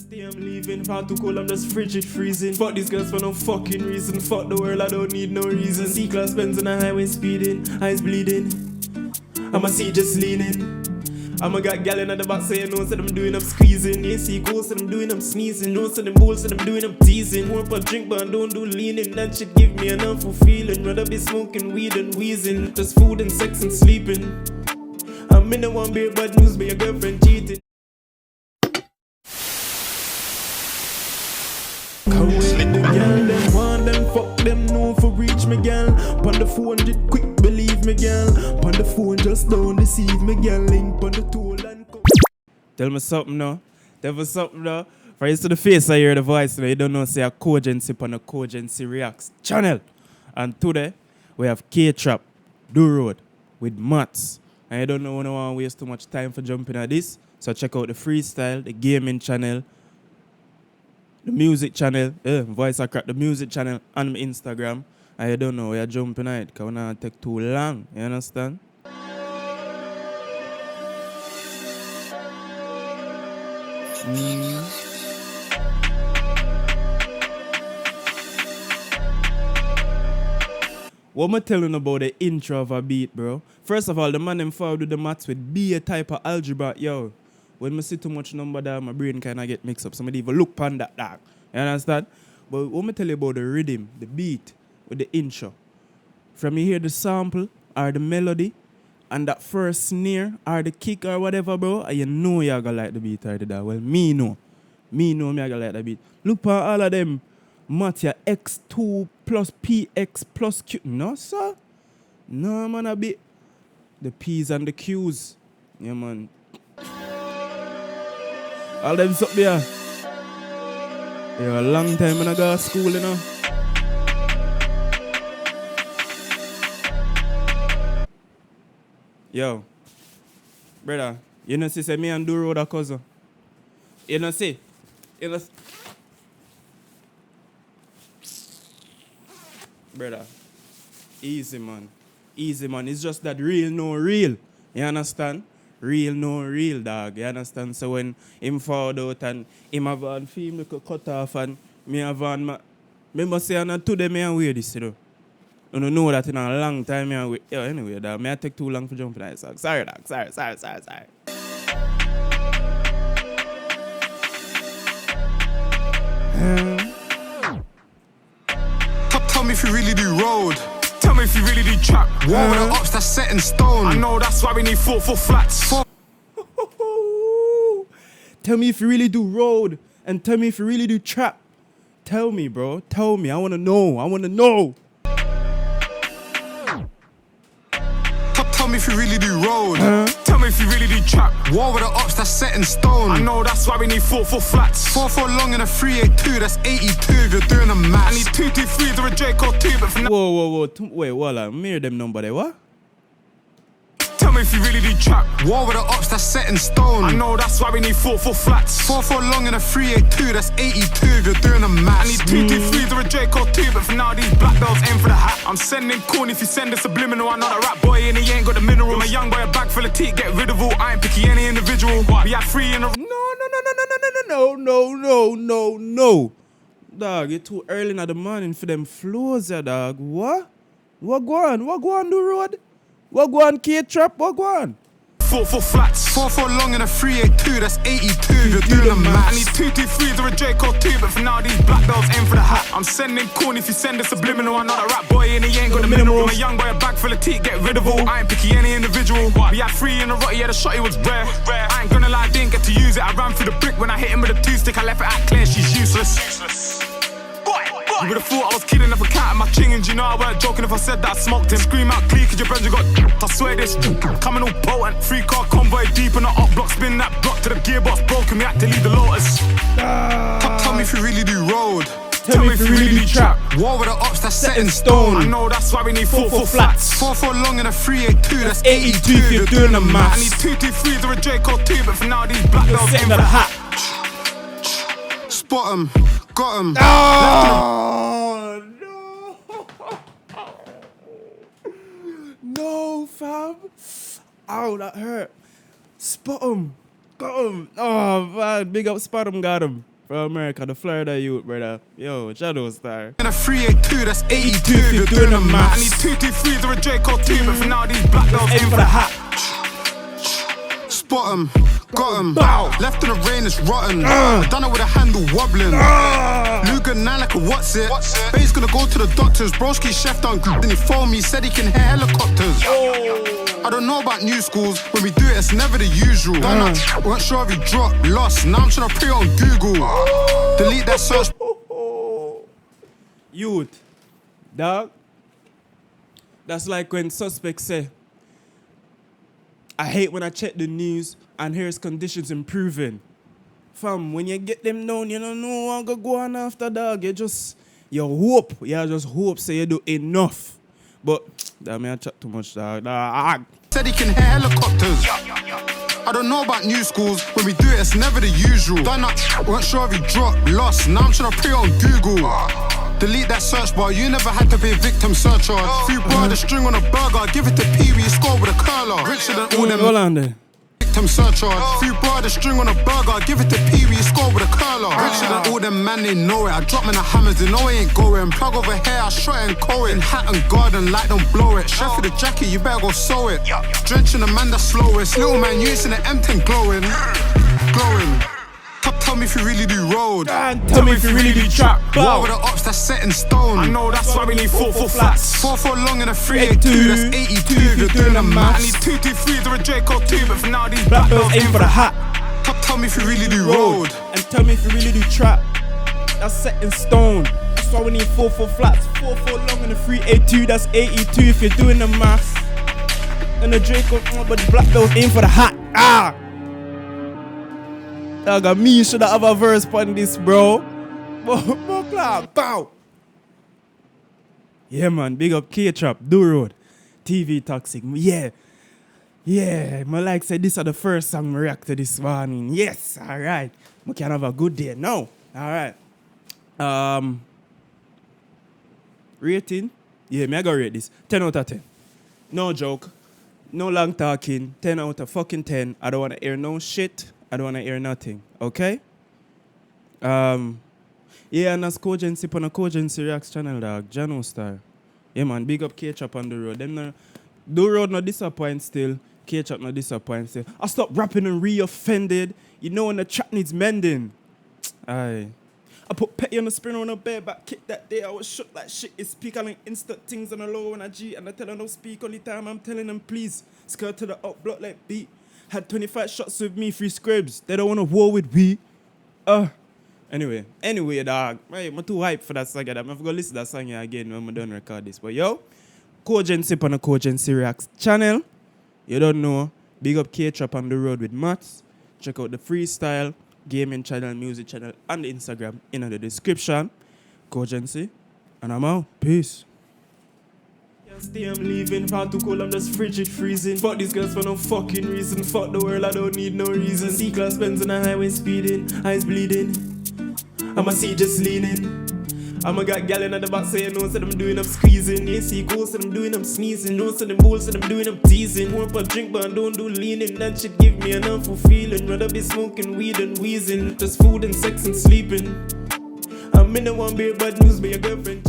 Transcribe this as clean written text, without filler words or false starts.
Stay, I'm leaving. Far too cold, I'm just frigid freezing. Fuck these girls for no fucking reason. Fuck the world, I don't need no reason. C-class Benz on the highway speeding, eyes bleeding. I'ma see just leaning. I'ma got gal in the back saying no, said I'm doing, I'm squeezing. They see cool, said I'm doing, I'm sneezing. No, said them bulls, said I'm doing, I'm teasing. More for drink, but I don't do leaning. That shit give me an awful feeling. Rather be smoking weed and wheezing. Just food and sex and sleeping. I'm in the one beer, bad news, but your girlfriend cheating. Come with the girl, them want them, fuck them, no for reach me, girl. Pon the 400, quick, believe me, girl. Pon the phone, just don't deceive me, girl. Link pon the tool and come. Tell me something now. Tell me something now. For you to the face, I hear the voice now. You don't know, say a Cogency pon a Cogency Reacts channel. And today, we have K-Trap, Do Road, with Mats. And you don't know, I don't want to waste too much time for jumping at this. So check out the freestyle, the gaming channel, the music channel, Voice I Crack, the music channel, and my Instagram. And you don't know, we are jumping at it because we don't take too long. You understand? What am I telling about the intro of a beat, bro? First of all, the man them forward with the maths with be a type of algebra, yo. When I see too much number there, my brain kind of get mixed up. Somebody even look pan that dark. You understand? But what I tell you about the rhythm, the beat, with the intro. From you hear the sample or the melody and that first snare or the kick or whatever, bro, and you know you're going to like the beat or that. Well, me know. Me know me going to like the beat. Look for all of them. Matya X2 plus PX plus Q. No, sir. No, man, a bit. The P's and the Q's. Yeah, man. All them up there. Yeah, a long time when I go to school, you know. Yo, brother, you know see say me and Do Road a cousin. You know see? You know brother, easy man. Easy man. It's just that real no real. You understand? Real no real, dog. You understand? So when him fall out and him have on film look cut off and me have on my remember say and today me and wear this, you know. You don't know that in a long time me and wait. Yo, anyway, dog, may I take too long for jumping that song. Sorry, dog. Sorry. Tell me if you really do road. Tell me if you really do trap. War with the ops that's set in stone. I know that's why we need 4 flats. Tell me if you really do road and tell me if you really do trap. Tell me, bro. Tell me. I want to know. Tell me if you really do road. Tell me if you really do trap. War with the ops that's set in stone. I know that's why we need 4 flats. 4 long and a 382, that's 82 if you're doing a math. I need 2 3s or a Drake or 2, but for now. Whoa. Wait, voila. Mirror them number there, what? Tell me if you really do trap. War with the ops that's set in stone. I know that's why we need 4 flats. 4 long and a 382, that's 82 if you're doing a math. I need 2 3s or a Drake or 2, but for now these black belts aim for the hat. I'm sending corn if you send a subliminal. I'm not a rap boy and he ain't got the mineral. I'm a young boy, a bag full of teeth, get rid of all. I ain't picky any individual. We had 3 in a... No. Dog, it's too early in the morning for them flows, yeah, dog. What? What go on the road? What go on, K-Trap? What go on? 4 flats. 4 long and a 382, that's 82 if you're doing the math. I need 2 3s or a Drake or 2, but for now these black belts aim for the hat. I'm sending corn if you send a subliminal. I'm not a rap boy and he ain't got the mineral. I'm a young boy, a bag full of teeth, get rid of all. I ain't picky any individual. We had 3 in a rot, yeah, the shotty was rare. I ain't gonna lie, I didn't get to use it. I ran through the brick when I hit him with a 2-stick. I left it out clear, she's useless. You would've thought I was kidding if I counted my chingings. You know I weren't joking if I said that I smoked him. Scream out glee cause your brother got I swear this coming all potent. 3-car convoy deep in the up block. Spin that block to the gearbox broken. We had to leave the Lotus. Tell me if you really do road. Tell me if you really do trap. War with the ops that's set in stone. I know that's why we need 4 flats. 4 long and a 382, that's 82 if you're doing the math. I need 2 3s or a Drake or 2, but for now these black belts aim for the hat. Spot 'em, got 'em. No, fam. Ow, that hurt. Spot 'em. Got him. Oh, man. Big up Spot 'em, got him. from America, the Florida youth, brother. Yo, Shadow Star. In a 382, that's 82 if you're doing the math. I need 223s or a Draco 2, but for now these black girls aim for the hat. Spot 'em, got 'em. Left in the rain, it's rotten. Done it with a handle wobbling. Luger 9 like a what's it? Bay's gonna go to the doctors. Broski chef done good, then he phoned me, said he can hear helicopters. I don't know about new schools, when we do it, it's never the usual. Weren't sure if he dropped, lost. Now I'm trying to pray on Google. Delete that search. Youth, dog. That's like when suspects say, I hate when I check the news and here's conditions improving. Fam, when you get them down, you don't know what to go on after, dog. You just hope say you do enough. But, damn, I chat too much, dog. Said he can hear helicopters. I don't know about new schools, when we do it, it's never the usual. Done up, weren't sure if he dropped, lost. Now I'm trying to pray on Google. Delete that search bar, you never had to be a victim surcharge. Few bar the string on a burger, give it to Pee-wee, score with a curler. Richer than all them. Hold on there. Victim surcharge. Few bar the string on a burger, give it to Pee-wee, score with a curler. Richer than all them, man, they know it. I drop in the hammers, they know I ain't going. Plug over here, I shot it and coat it. In hat and garden, light don't blow it. Chef for the jacket, you better go sew it. Drenching the man that's slowest. Little man, you using the M10 glowing. Glowing. Tell me if you really do road. Tell me if you really do trap. What with the ops that's set in stone? I know that's why we need 4-4 flats. 4-4 long and a 382, that's 82 if you're doing the math. I need 223s or a Draco 2, but for now these black girls aim for the hat. Tell me if you really do road. And tell me if you really do trap. That's set in stone. That's why we need 4-4 flats. 4-4 long and a 382, that's 82 if you're doing the math. And the Draco, but the black girls aim for the hat. Dog, me should have a verse on this, bro. Bow. Yeah, man. Big up K-Trap, Do Road, TV Toxic. Yeah. My like said this is the first song I react to this morning. Yes, all right. We can have a good day now. All right. Rating? Yeah, me I go rate this. 10 out of 10. No joke. No long talking. 10 out of fucking 10. I don't want to hear no shit. I don't want to hear nothing, okay? And that's Cogency on a Cogency Reacts channel, dog. Jano Star. Yeah, man, big up K-Chop on the road. Them Do Road no disappoint still. K-Chop no disappoint still. I stop rapping and re-offended. You know when the track needs mending. Aye. I put Petty on the spin on a bareback kick that day. I was shook like shit. It's speak on instant things on the low and a G. And I tell them no speak all the time. I'm telling them please. Skirt to the up block like beat. Had 25 shots with me, 3 scribs. They don't want to war with me. Anyway, dog. I'm too hyped for that song. I'm going to listen to that song again when I'm done record this. But yo, Cogency on the Cogency Reacts channel. You don't know. Big up K-Trap on the road with Mats. Check out the freestyle, gaming channel, music channel, and the Instagram in the description. Cogency. And I'm out. Peace. Stay, I'm leaving, far too cold, I'm just frigid freezing. Fuck these girls for no fucking reason. Fuck the world, I don't need no reason. C-class Benz on the highway speeding, eyes bleeding. I'm a seat just leaning. I'm a got gal in the back saying no, said I'm doing I'm squeezing. You see ghosts said I'm doing I'm sneezing. No, said them bulls said I'm doing I'm teasing. More for drink but I don't do leaning. That shit give me an unful feeling. Rather be smoking weed and wheezing. Just food and sex and sleeping. I'm in the one beer bad news, but your girlfriend